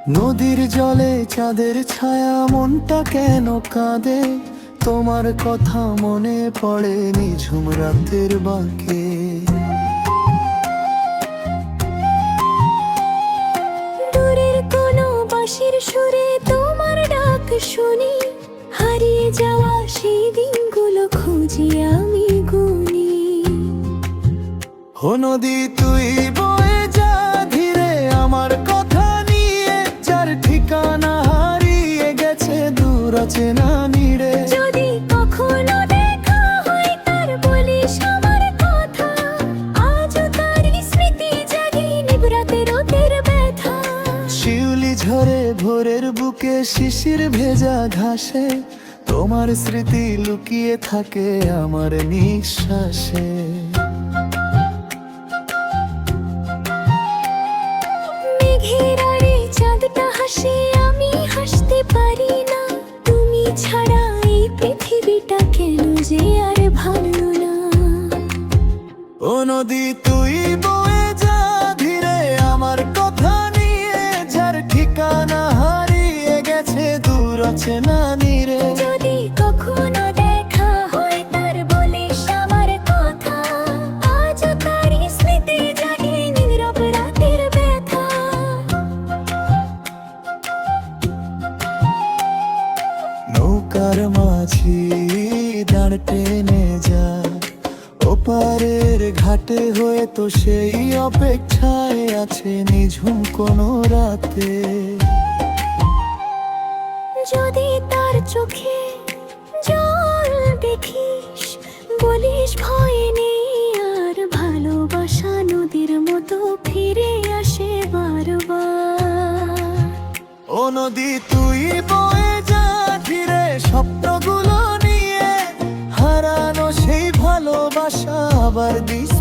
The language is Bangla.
নদীর জলে চাঁদের ছায়া, মনটা কেন কাঁদে? তোমার কথা মনে পড়ে নিঝুম রাতের বাঁকে। দূরের কোনো বাঁশির সুরে তোমার ডাক শুনি, হারিয়ে যাওয়া সেই দিনগুলো খুঁজি আমি গুনি। ও নদী তুই বয়ে যা ধীরে আমার কথা নিয়ে, যার ঠিকানা হারিয়ে গেছে দূর অচেনা নীড়ে। যদি কখনো দেখা হয় তার বলিস আমার কথা, আজও তার স্মৃতি জাগি নিভৃতে রোদের ব্যথা। শিউলি ঝরে ভোরের বুকে শিশির ভেজা ঘাসে, তোমার স্মৃতি লুকিয়ে থাকে আমার নিঃশ্বাসে। মেঘের আড়ে চাঁদটা হাসে, আমি হাসতে পারি না। তুমি ছাড়া এই পৃথিবীটা কেন যে আর ভালো না। ও নদী তুই বয়ে যা ধীরে আমার কথা নিয়ে, যার ঠিকানা হারিয়ে গেছে দূর অচেনা নীড়ে। যদি কখনো দেখা হয় তার বলিস আমার কথা, আজও তার স্মৃতি জাগে নীরব রাতের ব্যথা। নৌকার মাঝি দাঁড় টেনে যা, ওপারের ঘাটে হয়ে তো সেই অপেক্ষায় আছে নিঝুম কোনো রাতে। যদি তার চোখে জল দেখিস, বলিস ভয় নেই আর, ভালোবাসা নদীর মতো ফিরে আসে বারবার। ও নদী তুই বয়ে যা ধীরে স্বপ্নগুলো নিয়ে, হারানো সেই ভালোবাসা আবার দিস